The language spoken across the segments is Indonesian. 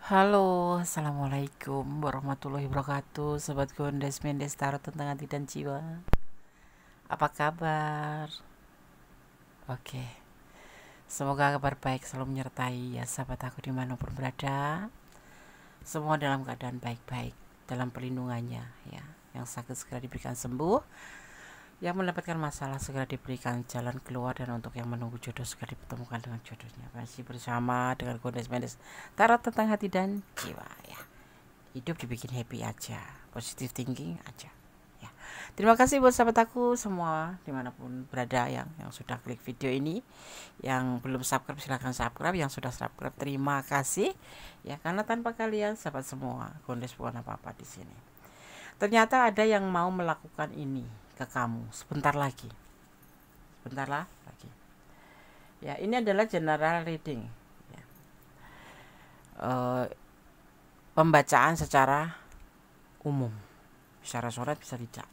Halo, assalamualaikum warahmatullahi wabarakatuh, sobat Gondes Mendes Tarot tentang hati dan jiwa. Apa kabar? Oke, semoga kabar baik selalu menyertai ya sahabat aku dimanapun berada. Semua dalam keadaan baik-baik dalam perlindungannya ya. Yang sakit segera diberikan sembuh, yang mendapatkan masalah segera diberikan jalan keluar, dan untuk yang menunggu jodoh segera dipertemukan dengan jodohnya. Masih bersama dengan Gondes Mendes Tarot tentang hati dan jiwa ya. Hidup dibikin happy aja, positive thinking aja ya. Terima kasih buat sahabat aku semua dimanapun berada yang sudah klik video ini. Yang belum subscribe silahkan subscribe, yang sudah subscribe terima kasih ya, karena tanpa kalian sahabat semua Gondes bukan apa-apa di sini. Ternyata ada yang mau melakukan ini ke kamu sebentar lagi ya. Ini adalah general reading ya. Pembacaan secara umum, secara surat bisa tidak.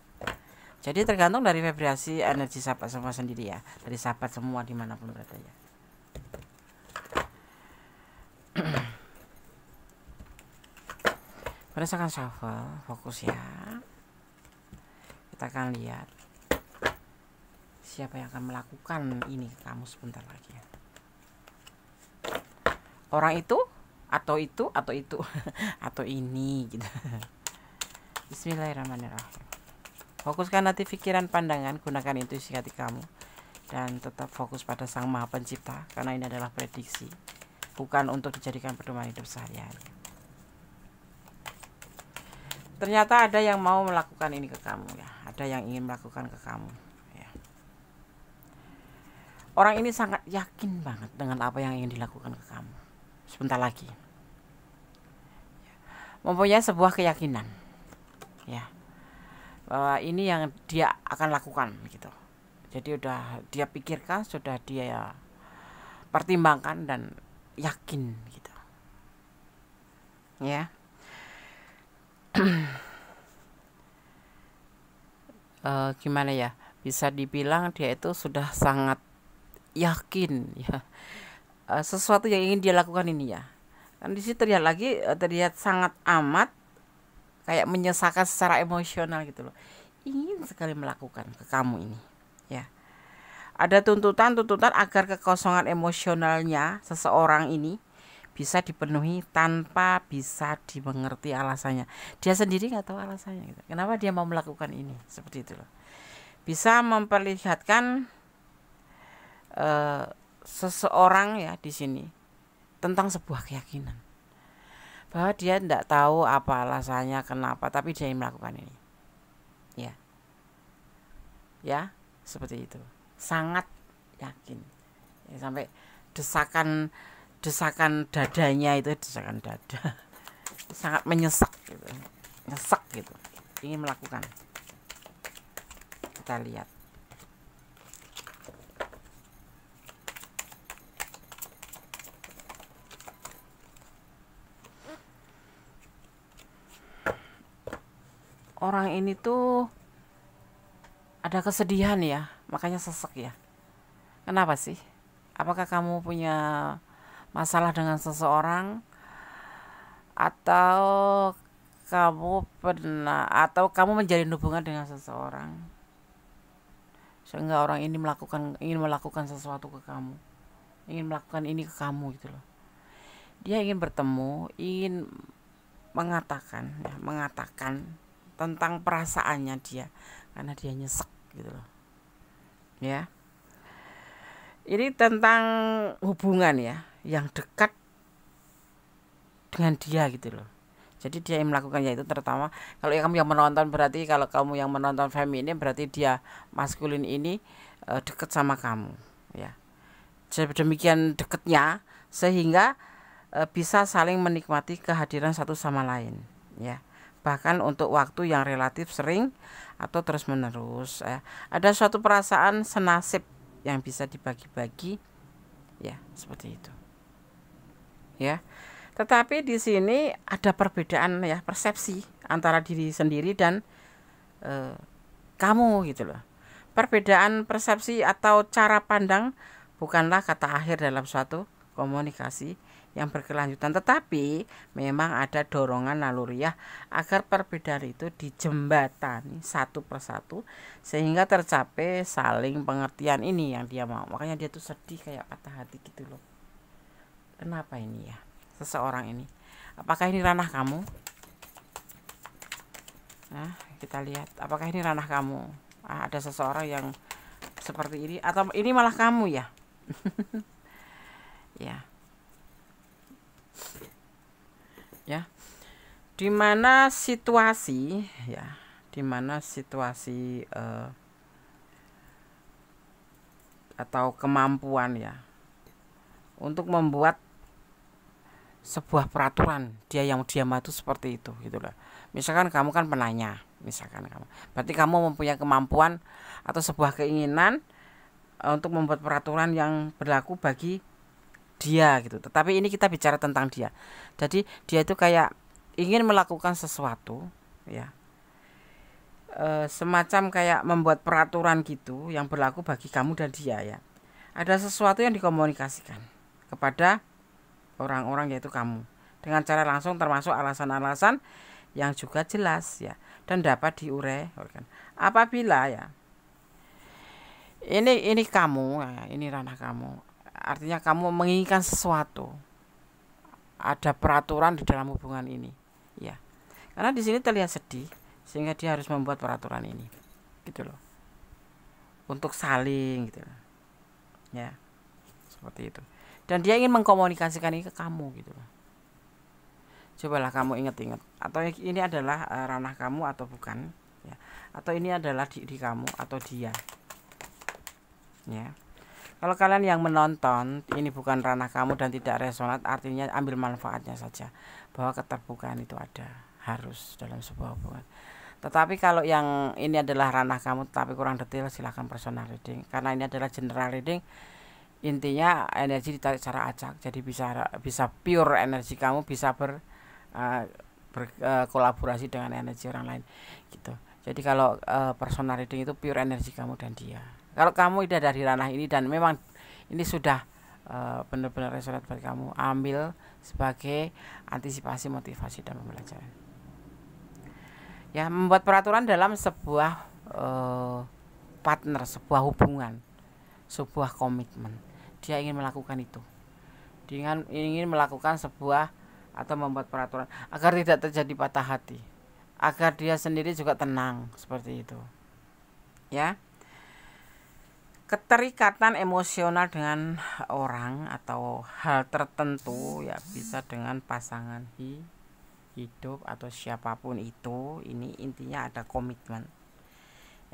Jadi tergantung dari vibrasi energi sahabat semua sendiri ya, dari sahabat semua dimanapun berada ya. Berdasarkan shuffle, fokus ya. Kita akan lihat siapa yang akan melakukan ini ke kamu sebentar lagi ya. Orang itu atau itu atau ini gitu. Bismillahirrahmanirrahim. Fokuskan hati, pikiran, pandangan, gunakan intuisi hati kamu, dan tetap fokus pada Sang Maha Pencipta, karena ini adalah prediksi, bukan untuk dijadikan pedoman hidup sehari-hari. Ternyata ada yang mau melakukan ini ke kamu ya, ada yang ingin melakukan ke kamu ya. Orang ini sangat yakin banget dengan apa yang ingin dilakukan ke kamu sebentar lagi, mempunyai sebuah keyakinan ya, bahwa ini yang dia akan lakukan gitu. Jadi udah dia pikirkan, sudah dia pertimbangkan dan yakin gitu ya. Gimana ya, bisa dibilang dia itu sudah sangat yakin ya, sesuatu yang ingin dia lakukan ini ya. Kan di situ terlihat lagi, terlihat sangat amat kayak menyesakan secara emosional gitu loh, ingin sekali melakukan ke kamu ini ya. Ada tuntutan agar kekosongan emosionalnya seseorang ini bisa dipenuhi tanpa bisa dimengerti alasannya. Dia sendiri nggak tahu alasannya gitu. Kenapa dia mau melakukan ini seperti itu loh. Bisa memperlihatkan seseorang ya di sini tentang sebuah keyakinan bahwa dia tidak tahu apa alasannya kenapa, tapi dia ingin melakukan ini ya seperti itu. Sangat yakin ya, sampai desakan dadanya itu, desakan dada sangat nyesek gitu, ingin melakukan. Kita lihat orang ini tuh ada kesedihan ya, makanya sesek ya. Kenapa sih? Apakah kamu punya masalah dengan seseorang, atau kamu menjalin hubungan dengan seseorang sehingga orang ini ingin melakukan sesuatu ke kamu, ingin melakukan ini ke kamu gitu loh. Dia ingin bertemu, ingin mengatakan tentang perasaannya dia, karena dia nyesek gitu loh ya. Ini tentang hubungan ya, yang dekat dengan dia gitu loh. Jadi dia yang melakukannya itu, terutama kalau kamu yang menonton, berarti kalau kamu yang menonton feminin, berarti dia maskulin ini dekat sama kamu ya. Demikian dekatnya sehingga bisa saling menikmati kehadiran satu sama lain ya, bahkan untuk waktu yang relatif sering atau terus menerus ya. Ada suatu perasaan senasib yang bisa dibagi-bagi ya, seperti itu ya. Tetapi di sini ada perbedaan ya, persepsi antara diri sendiri dan kamu gitu loh. Perbedaan persepsi atau cara pandang bukanlah kata akhir dalam suatu komunikasi yang berkelanjutan, tetapi memang ada dorongan naluriah agar perbedaan itu dijembatani satu persatu sehingga tercapai saling pengertian. Ini yang dia mau, makanya dia tuh sedih kayak patah hati gitu loh. Kenapa ini ya seseorang ini? Apakah ini ranah kamu? Nah, kita lihat apakah ini ranah kamu. Ada seseorang yang seperti ini atau ini malah kamu ya. Ya, dimana situasi atau kemampuan ya untuk membuat sebuah peraturan dia mau itu seperti itu gitu loh. Misalkan kamu kan penanya, berarti kamu mempunyai kemampuan atau sebuah keinginan untuk membuat peraturan yang berlaku bagi dia gitu. Tetapi ini kita bicara tentang dia. Jadi dia itu kayak ingin melakukan sesuatu ya, semacam kayak membuat peraturan gitu yang berlaku bagi kamu dan dia ya. Ada sesuatu yang dikomunikasikan kepada orang-orang yaitu kamu dengan cara langsung, termasuk alasan-alasan yang juga jelas ya dan dapat diuraikan. Apabila ya ini kamu ya, ini ranah kamu, artinya kamu menginginkan sesuatu, ada peraturan di dalam hubungan ini ya, karena di sini terlihat sedih sehingga dia harus membuat peraturan ini gitu loh, untuk saling gitu loh ya, seperti itu. Dan dia ingin mengkomunikasikan ini ke kamu gitu loh. Cobalah kamu ingat-ingat, atau ini adalah ranah kamu atau bukan ya, atau ini adalah diri kamu atau dia ya. Kalau kalian yang menonton ini bukan ranah kamu dan tidak resonat, artinya ambil manfaatnya saja, bahwa keterbukaan itu harus dalam sebuah hubungan. Tetapi kalau yang ini adalah ranah kamu tapi kurang detail, silahkan personal reading, karena ini adalah general reading. Intinya energi ditarik secara acak, jadi bisa pure energi kamu, bisa berkolaborasi dengan energi orang lain gitu. Jadi kalau personal reading itu pure energi kamu dan dia. Kalau kamu udah dari ranah ini dan memang ini sudah benar-benar resonat bagi kamu, ambil sebagai antisipasi, motivasi, dan pembelajaran ya. Membuat peraturan dalam sebuah partner, sebuah hubungan, sebuah komitmen. Dia ingin melakukan itu, dengan ingin melakukan sebuah atau membuat peraturan agar tidak terjadi patah hati, agar dia sendiri juga tenang, seperti itu ya. Keterikatan emosional dengan orang atau hal tertentu ya, bisa dengan pasangan hidup atau siapapun itu. Ini intinya ada komitmen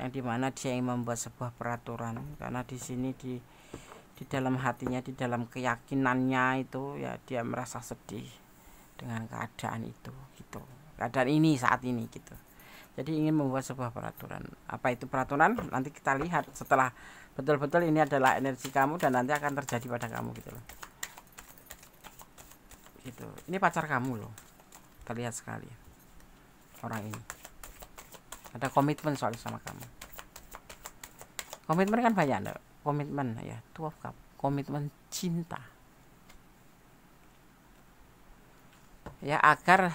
yang dimana dia ingin membuat sebuah peraturan, karena di sini di dalam hatinya, di dalam keyakinannya itu ya, dia merasa sedih dengan keadaan itu gitu, keadaan ini saat ini gitu. Jadi ingin membuat sebuah peraturan. Apa itu peraturan? Nanti kita lihat setelah betul-betul ini adalah energi kamu dan nanti akan terjadi pada kamu gitu loh. Gitu. Ini pacar kamu loh. Terlihat sekali orang ini. Ada komitmen soal sama kamu. Komitmen kan banyak, enggak? Komitmen ya, Two of Cups, komitmen cinta. Ya, agar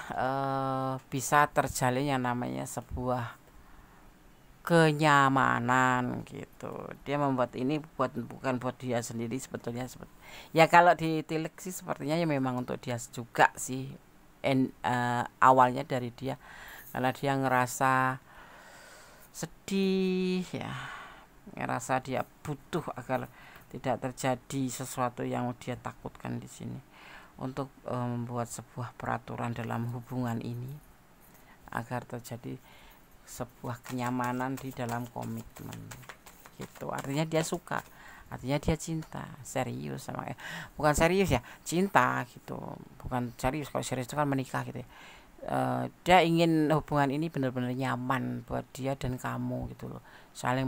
bisa terjalin yang namanya sebuah kenyamanan gitu. Dia membuat ini bukan buat dia sendiri sebetulnya. Ya kalau ditilik sih sepertinya ya memang untuk dia juga sih. Awalnya dari dia, karena dia ngerasa sedih ya, ngerasa dia butuh agar tidak terjadi sesuatu yang dia takutkan di sini, untuk membuat sebuah peraturan dalam hubungan ini agar terjadi sebuah kenyamanan di dalam komitmen gitu. Artinya dia suka, artinya dia cinta serius sama bukan serius ya, cinta gitu, bukan serius. Kalau serius itu kan menikah gitu ya. Dia ingin hubungan ini benar-benar nyaman buat dia dan kamu gitu loh, saling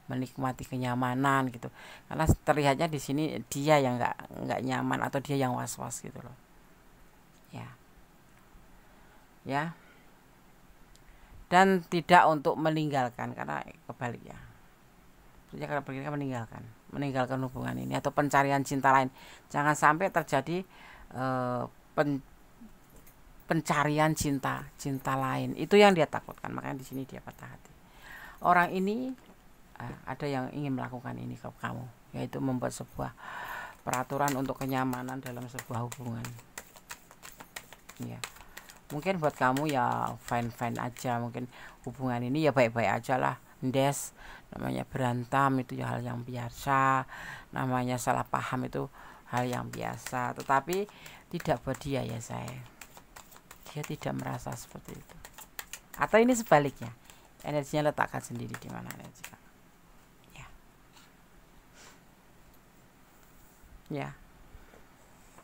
menikmati kenyamanan gitu. Karena terlihatnya di sini dia yang nggak nyaman atau dia yang was-was gitu loh ya. Dan tidak untuk meninggalkan, karena kebalik ya, kalau meninggalkan hubungan ini atau pencarian cinta lain. Jangan sampai terjadi eh, pen- pencarian cinta lain, itu yang dia takutkan. Makanya di sini dia patah hati. Orang ini ada yang ingin melakukan ini ke kamu, yaitu membuat sebuah peraturan untuk kenyamanan dalam sebuah hubungan. Ya, mungkin buat kamu ya fine aja, mungkin hubungan ini ya baik-baik aja lah, Des. Namanya berantem itu ya hal yang biasa, namanya salah paham itu hal yang biasa. Tetapi tidak buat dia, ya saya, dia tidak merasa seperti itu. Atau ini sebaliknya, energinya letakkan sendiri di mana energi kamu. Ya,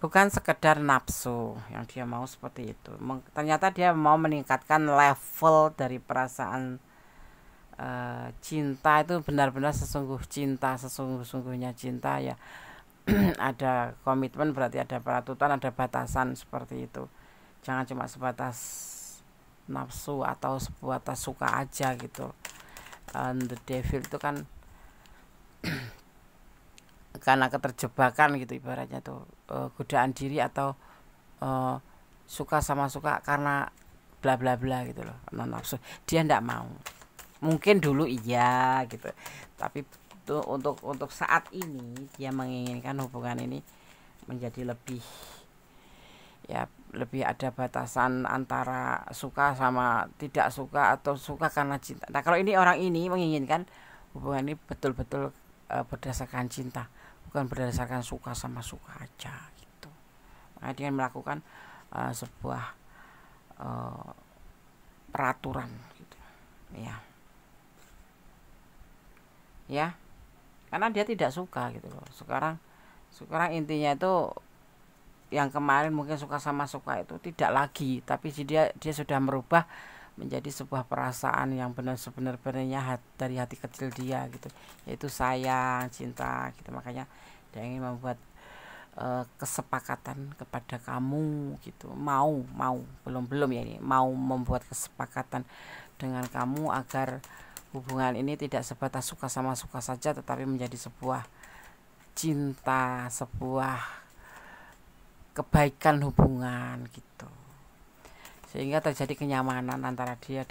bukan sekedar nafsu yang dia mau seperti itu. Ternyata dia mau meningkatkan level dari perasaan cinta itu, benar-benar sesungguhnya cinta ya. Ada komitmen, berarti ada peraturan, ada batasan seperti itu. Jangan cuma sebatas nafsu atau sebatas suka aja gitu. The devil itu kan karena keterjebakan gitu ibaratnya tuh, godaan diri atau suka sama suka karena bla bla bla gitu loh, non nafsu. Dia ndak mau, mungkin dulu iya gitu, tapi tuh untuk saat ini dia menginginkan hubungan ini menjadi lebih, ya lebih ada batasan antara suka sama tidak suka atau suka karena cinta. Nah kalau ini orang ini menginginkan hubungan ini betul-betul berdasarkan cinta, bukan berdasarkan suka sama suka aja gitu. Nah, dia melakukan sebuah peraturan gitu, ya karena dia tidak suka gitu loh. Sekarang intinya itu, yang kemarin mungkin suka sama suka itu tidak lagi, tapi dia sudah merubah menjadi sebuah perasaan yang benar-benarnya dari hati kecil dia gitu, yaitu sayang, cinta gitu. Makanya dia ingin membuat kesepakatan kepada kamu gitu, belum ya, ini mau membuat kesepakatan dengan kamu agar hubungan ini tidak sebatas suka sama suka saja, tetapi menjadi sebuah cinta, sebuah kebaikan hubungan gitu, sehingga terjadi kenyamanan antara dia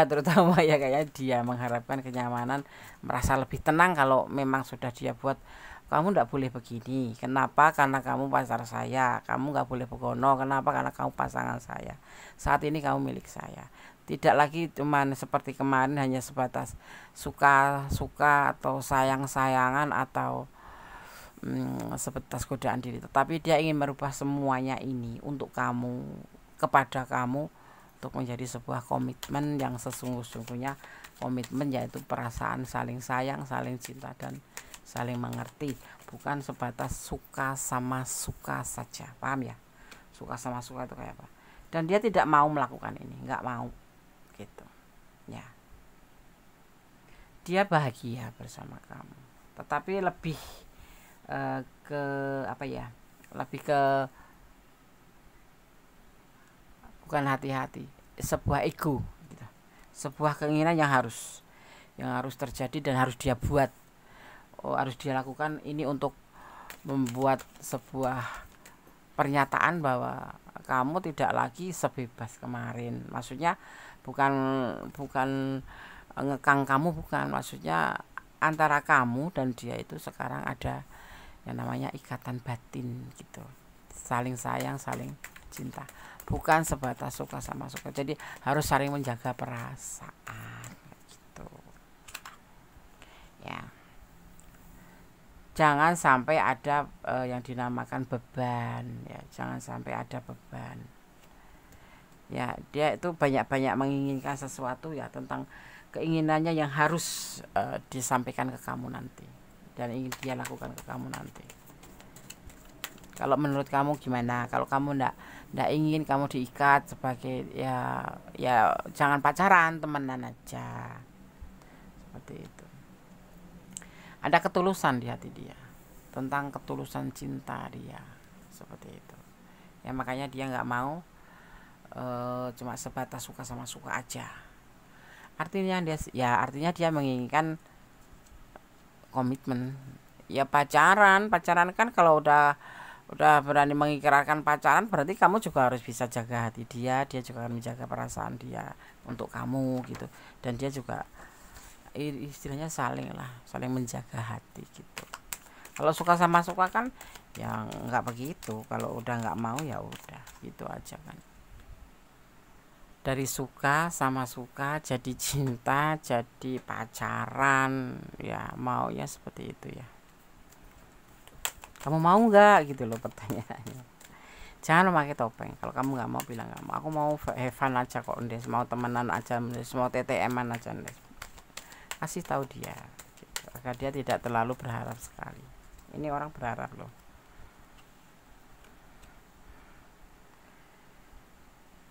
terutama ya, kayak dia mengharapkan kenyamanan, merasa lebih tenang kalau memang sudah dia buat, kamu nggak boleh begini, kenapa? Karena kamu pacar saya, kamu nggak boleh begono, kenapa? Karena kamu pasangan saya, saat ini kamu milik saya. Tidak lagi cuman seperti kemarin hanya sebatas suka-suka atau sayang-sayangan atau sebatas godaan diri, tetapi dia ingin merubah semuanya ini untuk kamu, kepada kamu, untuk menjadi sebuah komitmen yang sesungguh-sungguhnya. Komitmen yaitu perasaan saling sayang, saling cinta, dan saling mengerti, bukan sebatas suka sama suka saja. Paham ya? Suka sama suka itu kayak apa? Dan dia tidak mau melakukan ini, nggak mau gitu ya. Dia bahagia bersama kamu, tetapi lebih ke apa ya, lebih ke bukan hati-hati, sebuah ego gitu. Sebuah keinginan yang harus terjadi dan harus dia buat, harus dia lakukan ini untuk membuat sebuah pernyataan bahwa kamu tidak lagi sebebas kemarin. Maksudnya bukan bukan ngekang kamu, bukan, maksudnya antara kamu dan dia itu sekarang ada yang namanya ikatan batin gitu, saling sayang, saling cinta, bukan sebatas suka sama suka. Jadi harus saling menjaga perasaan gitu ya. Jangan sampai ada yang dinamakan beban ya, jangan sampai ada beban ya. Dia itu banyak-banyak menginginkan sesuatu ya, tentang keinginannya yang harus disampaikan ke kamu nanti, dan ingin dia lakukan ke kamu nanti. Kalau menurut kamu gimana? Kalau kamu ndak ingin kamu diikat sebagai ya jangan pacaran, temenan aja seperti itu. Ada ketulusan di hati dia, tentang ketulusan cinta dia seperti itu ya. Makanya dia nggak mau cuma sebatas suka sama suka aja. Artinya dia menginginkan komitmen ya. Pacaran kan kalau udah udah berani mengikrarkan pacaran, berarti kamu juga harus bisa jaga hati dia juga akan menjaga perasaan dia untuk kamu gitu. Dan dia juga istilahnya saling menjaga hati gitu. Kalau suka sama suka kan ya nggak begitu, kalau udah nggak mau ya udah gitu aja kan. Dari suka sama suka jadi cinta, jadi pacaran, ya maunya seperti itu ya. Kamu mau nggak gitu loh pertanyaannya. Jangan pakai topeng. Kalau kamu nggak mau, bilang nggak mau. Aku mau have fun aja kok, Ndes. Mau temenan aja, Ndes. Mau TTM-an aja, Ndes. Kasih tahu dia gitu, agar dia tidak terlalu berharap sekali. Ini orang berharap loh.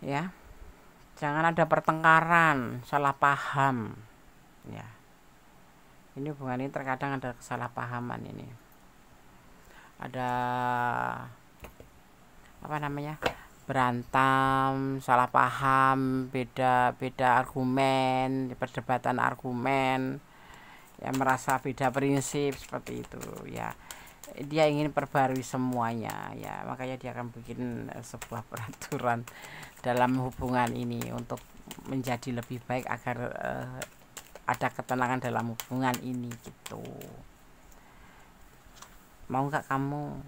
Ya, jangan ada pertengkaran, salah paham. Ya, ini hubungan ini terkadang ada kesalahpahaman ini. Ada apa namanya, berantem, salah paham, beda argumen, perdebatan argumen, ya merasa beda prinsip seperti itu ya. Dia ingin perbarui semuanya ya, makanya dia akan bikin sebuah peraturan dalam hubungan ini untuk menjadi lebih baik agar ada ketenangan dalam hubungan ini gitu. Mau nggak kamu?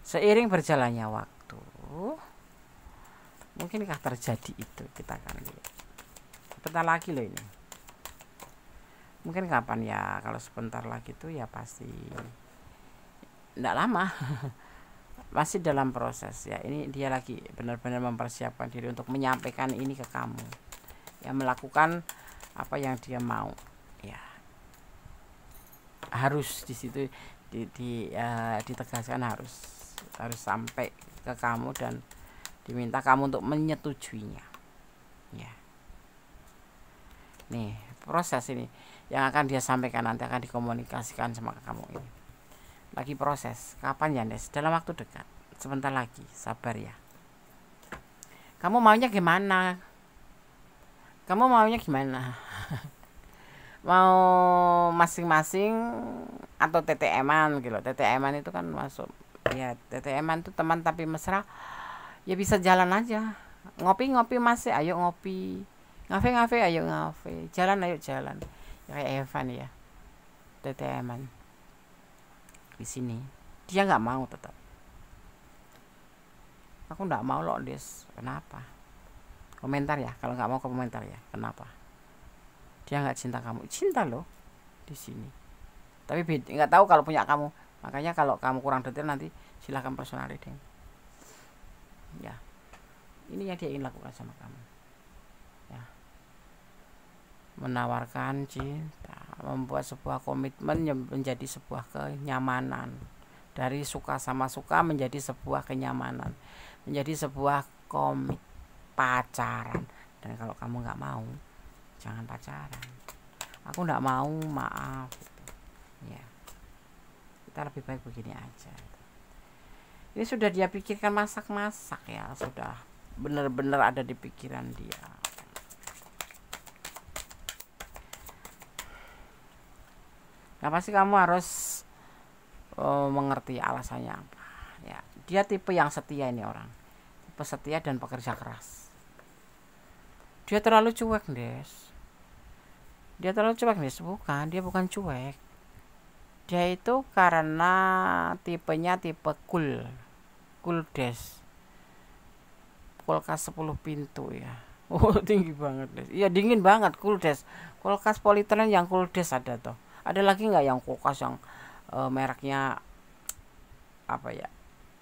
Seiring berjalannya waktu, mungkinkah terjadi itu, kita akan lihat. Sebentar lagi loh ini. Mungkin kapan ya, kalau sebentar lagi tuh ya pasti enggak lama. Masih dalam proses ya. Ini dia lagi benar-benar mempersiapkan diri untuk menyampaikan ini ke kamu. Ya, melakukan apa yang dia mau. Ya. Harus di situ ditegaskan, harus sampai ke kamu dan diminta kamu untuk menyetujuinya. Ya. Nih, proses ini yang akan dia sampaikan nanti akan dikomunikasikan sama kamu ini. Lagi proses. Kapan ya, Nes? Dalam waktu dekat. Sebentar lagi, sabar ya. Kamu maunya gimana? Mau masing-masing atau TTM-an gitu. TTM-an itu kan masuk. Ya, TTM-an itu teman tapi mesra. Ya bisa jalan aja. Ngopi-ngopi masih, ayo ngopi. Ngafe-ngafe, ayo ngafe. Jalan, ayo jalan. Ya, kayak Evan ya. TTM-an di sini. Dia nggak mau tetap. Aku nggak mau loh, Des. Kenapa? Komentar ya. Kalau nggak mau komentar ya. Kenapa? Dia nggak cinta kamu. Cinta loh di sini. Tapi nggak tahu kalau punya kamu. Makanya kalau kamu kurang detail nanti silahkan personal reading. Ya, ini yang dia ingin lakukan sama kamu. Ya, menawarkan cinta, membuat sebuah komitmen yang menjadi sebuah kenyamanan. Dari suka sama suka menjadi sebuah kenyamanan, menjadi sebuah komit pacaran. Dan kalau kamu nggak mau, jangan pacaran. Aku nggak mau, maaf. Ya, kita lebih baik begini aja. Ini sudah dia pikirkan masak-masak ya, sudah benar-benar ada di pikiran dia. Nah, pasti kamu harus mengerti alasannya apa. Ya, dia tipe yang setia ini orang. Tipe setia dan pekerja keras. Dia terlalu cuek, Des. Bukan, dia bukan cuek. Dia itu karena tipenya tipe cool Des. Kulkas 10 pintu ya. Oh, tinggi banget, Des. Iya, dingin banget, cool Des. Kulkas Polytron yang cool Des ada tuh. Ada lagi nggak yang kulkas yang mereknya apa ya?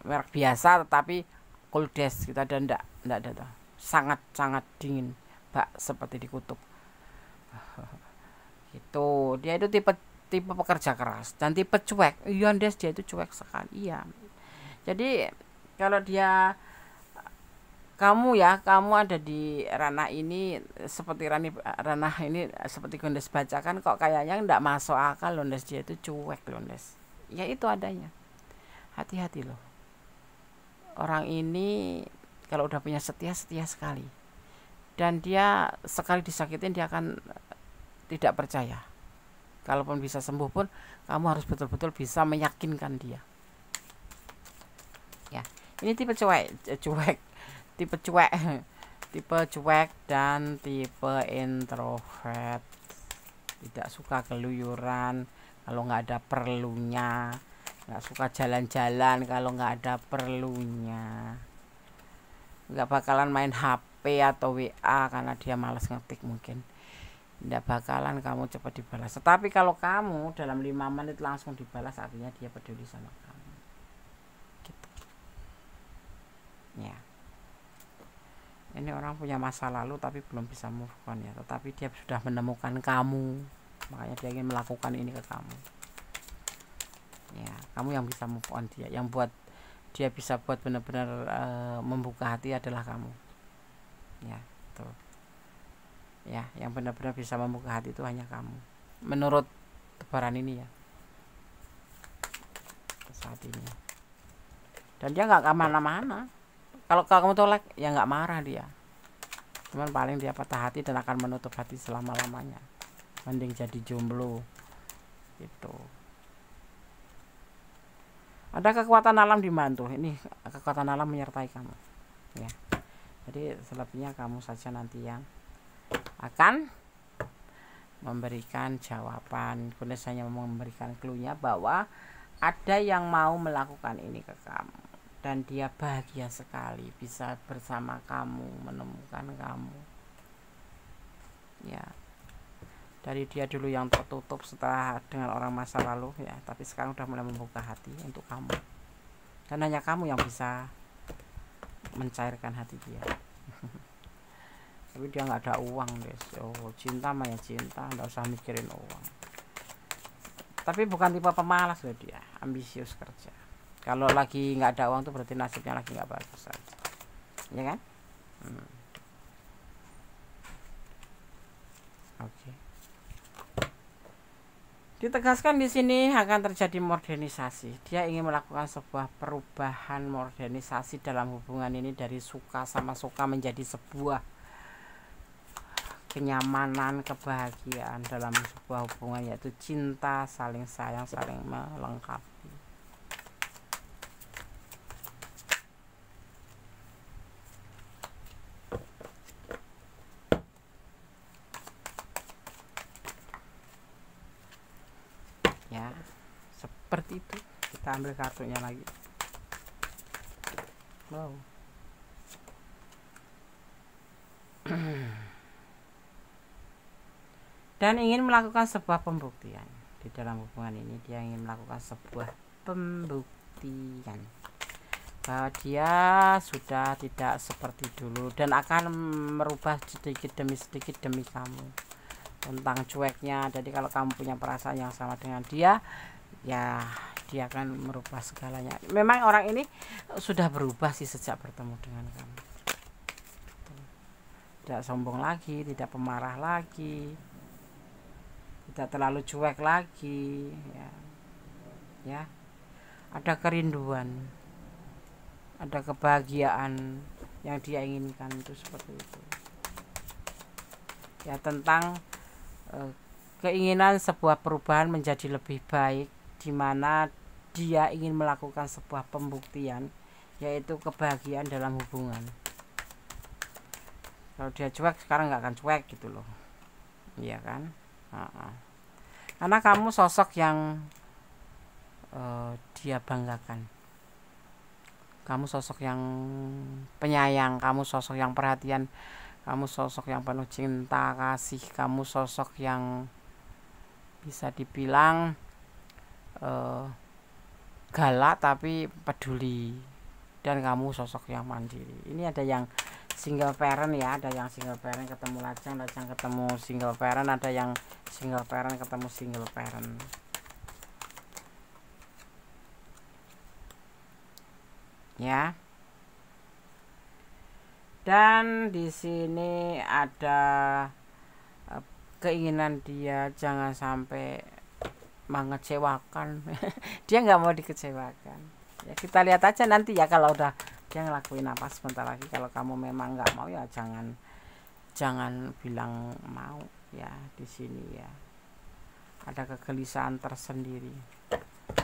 Merek biasa tetapi cool Des kita ada enggak ada tuh. Sangat dingin, bak seperti di kutub. Gitu. Dia itu tipe pekerja keras dan tipe cuek. Iya, Des, dia itu cuek sekali. Iya. Jadi kalau kamu ada di ranah ini seperti ranah ini seperti Gondes bacakan, kok kayaknya enggak masuk akal loh, Des. Dia itu cuek loh, Des. Ya itu adanya. Hati-hati loh. Orang ini kalau udah punya setia sekali. Dan dia sekali disakitin dia akan tidak percaya. Kalaupun bisa sembuh pun kamu harus betul-betul bisa meyakinkan dia. Ini tipe tipe cuek, tipe cuek dan tipe introvert. Tidak suka keluyuran kalau nggak ada perlunya, nggak suka jalan-jalan kalau nggak ada perlunya, nggak bakalan main HP atau WA karena dia malas ngetik mungkin. Nggak bakalan kamu cepat dibalas. Tetapi kalau kamu dalam 5 menit langsung dibalas, artinya dia peduli sama kamu. Gitu. Ya. Ini orang punya masa lalu tapi belum bisa move on ya, tetapi dia sudah menemukan kamu, makanya dia ingin melakukan ini ke kamu. Ya, kamu yang bisa move on dia, yang buat dia bisa buat benar-benar membuka hati adalah kamu. Ya, tuh. Ya, yang benar-benar bisa membuka hati itu hanya kamu. Menurut tebaran ini ya. Saat ini. Dan dia nggak kemana-mana. Kalau kamu tolak ya nggak marah dia, cuman paling dia patah hati dan akan menutup hati selama-lamanya. Mending jadi jomblo gitu. Ada kekuatan alam dibantu, ini kekuatan alam menyertai kamu ya. Jadi selebihnya kamu saja nanti yang akan memberikan jawaban. Kunis hanya memberikan clue-nya bahwa ada yang mau melakukan ini ke kamu, dan dia bahagia sekali bisa bersama kamu, menemukan kamu. Ya, dari dia dulu yang tertutup setelah dengan orang masa lalu ya, tapi sekarang udah mulai membuka hati untuk kamu. Dan hanya kamu yang bisa mencairkan hati dia. Tapi dia nggak ada uang guys. Oh, cinta mah ya cinta, nggak usah mikirin uang. Tapi bukan tipe pemalas loh dia, ambisius kerja. Kalau lagi nggak ada uang tuh berarti nasibnya lagi nggak bagus aja, ya kan? Oke. Ditegaskan di sini akan terjadi modernisasi. Dia ingin melakukan sebuah perubahan modernisasi dalam hubungan ini, dari suka sama suka menjadi sebuah kenyamanan, kebahagiaan dalam sebuah hubungan, yaitu cinta, saling sayang, saling melengkapi. Ya, seperti itu. Kita ambil kartunya lagi. Wow. Dan ingin melakukan sebuah pembuktian di dalam hubungan ini. Dia ingin melakukan sebuah pembuktian bahwa dia sudah tidak seperti dulu dan akan merubah sedikit demi sedikit demi kamu. Tentang cueknya, jadi kalau kamu punya perasaan yang sama dengan dia, ya dia akan merubah segalanya. Memang orang ini sudah berubah sih sejak bertemu dengan kamu. Tidak sombong lagi, tidak pemarah lagi, tidak terlalu cuek lagi ya. Ada kerinduan, ada kebahagiaan yang dia inginkan, itu seperti itu ya. Tentang keinginan sebuah perubahan menjadi lebih baik, di mana dia ingin melakukan sebuah pembuktian, yaitu kebahagiaan dalam hubungan. Kalau dia cuek, sekarang nggak akan cuek gitu loh, iya kan? Karena kamu sosok yang dia banggakan. Kamu sosok yang penyayang, kamu sosok yang perhatian, kamu sosok yang penuh cinta kasih, kamu sosok yang bisa dibilang galak tapi peduli, dan kamu sosok yang mandiri. Ini ada yang single parent ya, ada yang single parent ketemu lajang, lajang ketemu single parent, ada yang single parent ketemu single parent. Ya. Dan di sini ada keinginan dia jangan sampai mengecewakan. Dia nggak mau dikecewakan. Ya kita lihat aja nanti ya, kalau udah dia ngelakuin apa sebentar lagi. Kalau kamu memang nggak mau ya jangan bilang mau ya. Di sini ya ada kegelisahan tersendiri.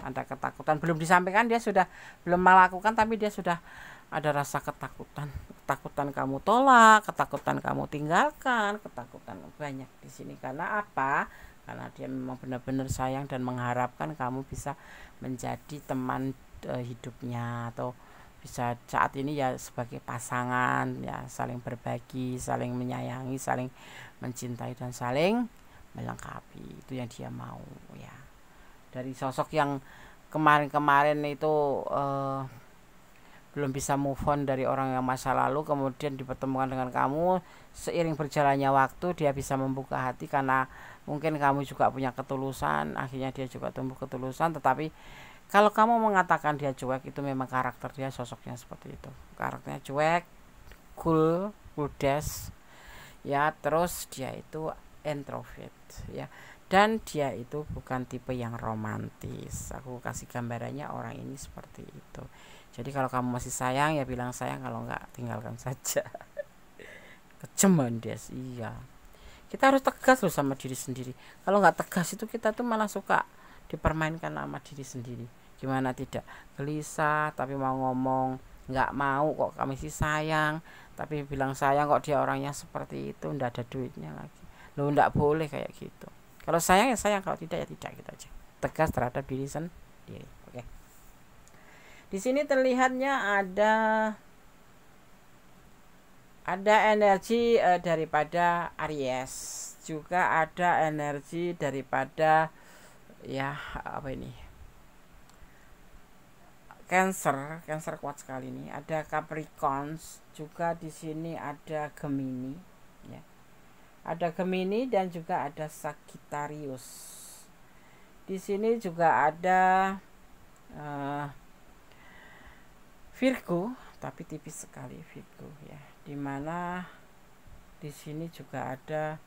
ada ketakutan, belum disampaikan dia sudah belum melakukan, tapi dia sudah ada rasa ketakutan kamu tolak, ketakutan kamu tinggalkan, ketakutan banyak di sini. Karena apa? Karena dia memang benar-benar sayang dan mengharapkan kamu bisa menjadi teman hidupnya, atau bisa saat ini ya sebagai pasangan, ya saling berbagi, saling menyayangi, saling mencintai, dan saling melengkapi. Itu yang dia mau ya. Dari sosok yang kemarin-kemarin itu belum bisa move on dari orang yang masa lalu, kemudian dipertemukan dengan kamu, seiring berjalannya waktu dia bisa membuka hati karena mungkin kamu juga punya ketulusan, akhirnya dia juga tumbuh ketulusan. Tetapi kalau kamu mengatakan dia cuek, itu memang karakter dia, sosoknya seperti itu, karakternya cuek, cool, des ya. Terus dia itu introvert ya, dan dia itu bukan tipe yang romantis. Aku kasih gambarannya orang ini seperti itu. Jadi kalau kamu masih sayang ya bilang sayang, kalau enggak tinggalkan saja. Kejeman dia, iya. Kita harus tegas loh sama diri sendiri. Kalau nggak tegas itu kita tuh malah suka dipermainkan sama diri sendiri. Gimana tidak gelisah tapi mau ngomong nggak mau, kok kami sih sayang tapi bilang sayang kok dia orangnya seperti itu, ndak ada duitnya lagi. Loh, ndak boleh kayak gitu. Kalau sayang ya sayang, kalau tidak ya tidak, gitu aja. Tegas terhadap diri sendiri. Oke. Di sini terlihatnya ada energi daripada Aries, juga ada energi daripada ya apa ini, Cancer kuat sekali ini. Ada Capricorn, juga di sini ada Gemini ya. Ada Gemini dan juga ada Sagittarius. Di sini juga ada Virgo, tapi tipis sekali Virgo ya. Dimana di sini juga ada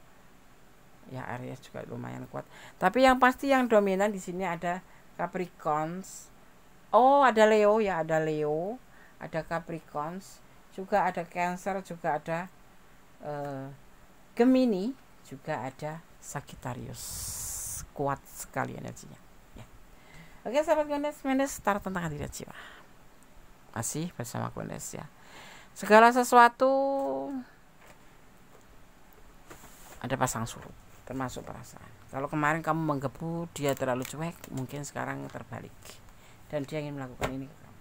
ya Aries, juga lumayan kuat. Tapi yang pasti yang dominan di sini ada Capricorn. Oh, ada Leo ya, ada Leo, ada Capricorn, juga ada Cancer, juga ada Gemini, juga ada Sagittarius. Kuat sekali energinya ya. Oke sahabat Gondes start tentang diri jiwa. Masih bersama Gondes ya. Segala sesuatu ada pasang surut, termasuk perasaan. Kalau kemarin kamu menggebu dia terlalu cuek, mungkin sekarang terbalik dan dia ingin melakukan ini ke kamu.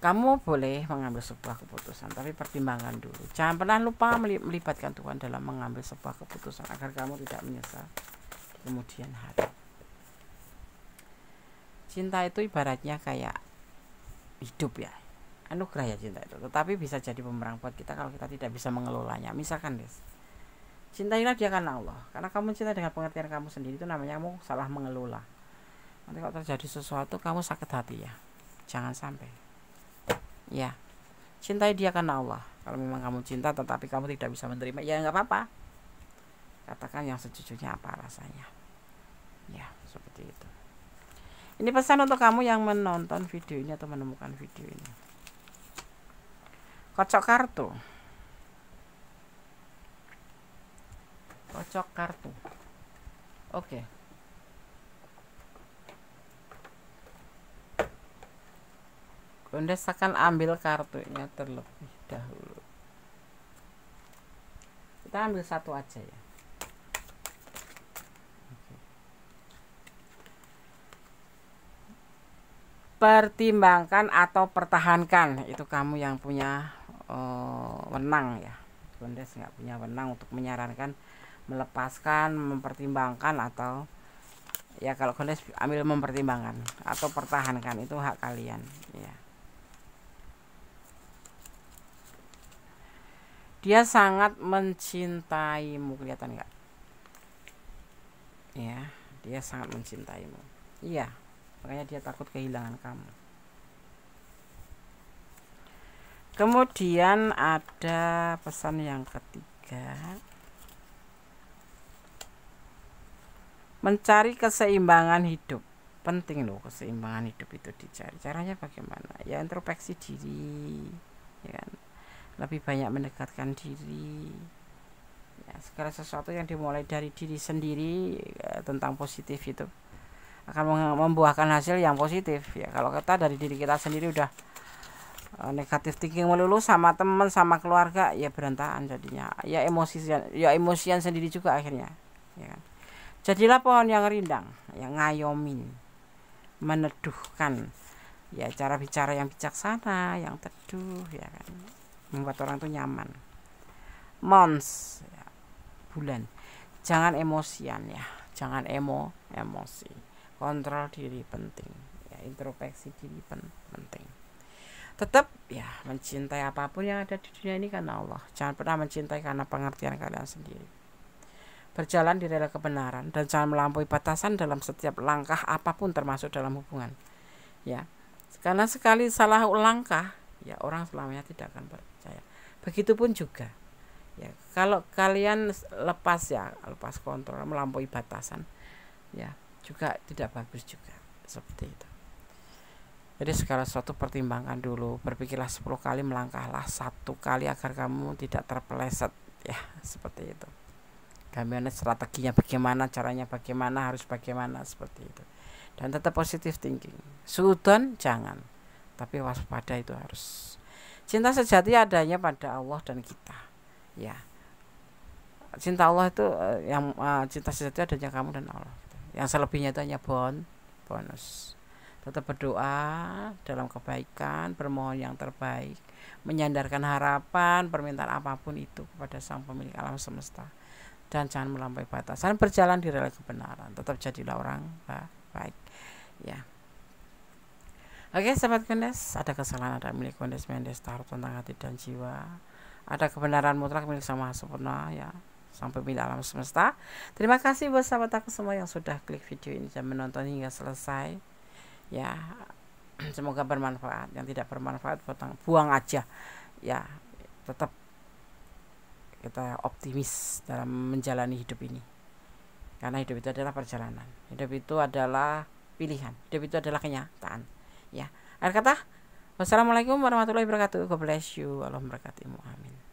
Kamu boleh mengambil sebuah keputusan, tapi pertimbangkan dulu. Jangan pernah lupa melibatkan Tuhan dalam mengambil sebuah keputusan agar kamu tidak menyesal di kemudian hari. Cinta itu ibaratnya kayak hidup ya, anugerah ya cinta itu, tetapi bisa jadi bumerang buat kita kalau kita tidak bisa mengelolanya. Misalkan guys, cintailah dia karena Allah, karena kamu cinta dengan pengertian kamu sendiri, itu namanya kamu salah mengelola. Nanti kalau terjadi sesuatu kamu sakit hati ya, jangan sampai ya. Cintai dia karena Allah. Kalau memang kamu cinta tetapi kamu tidak bisa menerima, ya nggak apa-apa, katakan yang sejujurnya apa rasanya ya, seperti itu. Ini pesan untuk kamu yang menonton video ini atau menemukan video ini. Kocok kartu. Kocok kartu. Oke. Gondes akan ambil kartunya terlebih dahulu. Kita ambil satu aja ya. Pertimbangkan atau pertahankan, itu kamu yang punya wenang ya. Gondes nggak punya wenang untuk menyarankan, melepaskan, mempertimbangkan, atau ya kalau Gondes ambil mempertimbangkan atau pertahankan, itu hak kalian ya. Dia sangat mencintaimu, kelihatan nggak ya, dia sangat mencintaimu iya, makanya dia takut kehilangan kamu. Kemudian ada pesan yang ketiga, mencari keseimbangan hidup. Penting loh, keseimbangan hidup itu dicari. Caranya bagaimana? Ya introspeksi diri ya kan? Lebih banyak mendekatkan diri ya, segala sesuatu yang dimulai dari diri sendiri ya, tentang positif itu akan membuahkan hasil yang positif ya. Kalau kita dari diri kita sendiri udah negatif thinking melulu sama teman sama keluarga, ya berantakan jadinya, ya emosian sendiri juga akhirnya ya kan. Jadilah pohon yang rindang, yang ngayomin, meneduhkan, ya cara bicara yang bijaksana, yang teduh ya kan, membuat orang tuh nyaman. Mons ya, bulan, jangan emosian ya, jangan emosi, kontrol diri penting ya, introspeksi diri penting. Tetap ya mencintai apapun yang ada di dunia ini karena Allah, jangan pernah mencintai karena pengertian kalian sendiri. Berjalan di rel kebenaran dan jangan melampaui batasan dalam setiap langkah apapun, termasuk dalam hubungan ya, karena sekali salah langkah ya orang selamanya tidak akan percaya. Begitupun juga ya, kalau kalian lepas kontrol, melampaui batasan ya, juga tidak bagus juga seperti itu. Jadi segala sesuatu pertimbangkan dulu, berpikirlah 10 kali, melangkahlah 1 kali agar kamu tidak terpeleset ya, seperti itu. Bagaimana strateginya, bagaimana caranya, bagaimana harus bagaimana, seperti itu. Dan tetap positive thinking. Suudon jangan, tapi waspada itu harus. Cinta sejati adanya pada Allah dan kita ya. Cinta Allah itu cinta sejati adanya kamu dan Allah gitu. Yang selebihnya itu hanya bonus. Tetap berdoa dalam kebaikan, bermohon yang terbaik, menyandarkan harapan, permintaan apapun itu kepada Sang Pemilik alam semesta, dan jangan melampaui batasan, berjalan di rel kebenaran. Tetap jadilah orang baik ya. Oke sahabat Kondes, ada kesalahan ada milik Kondes Mendes Tarot tentang hati dan jiwa, ada kebenaran mutlak milik Sang Maha Sempurna ya, Sang Pemilik alam semesta. Terima kasih buat sahabat aku semua yang sudah klik video ini dan menonton hingga selesai ya. Semoga bermanfaat. Yang tidak bermanfaat buang aja ya. Tetap kita optimis dalam menjalani hidup ini, karena hidup itu adalah perjalanan, hidup itu adalah pilihan, hidup itu adalah kenyataan ya. Akhir kata, wassalamualaikum warahmatullahi wabarakatuh. God bless you. Allah memberkatimu. Amin.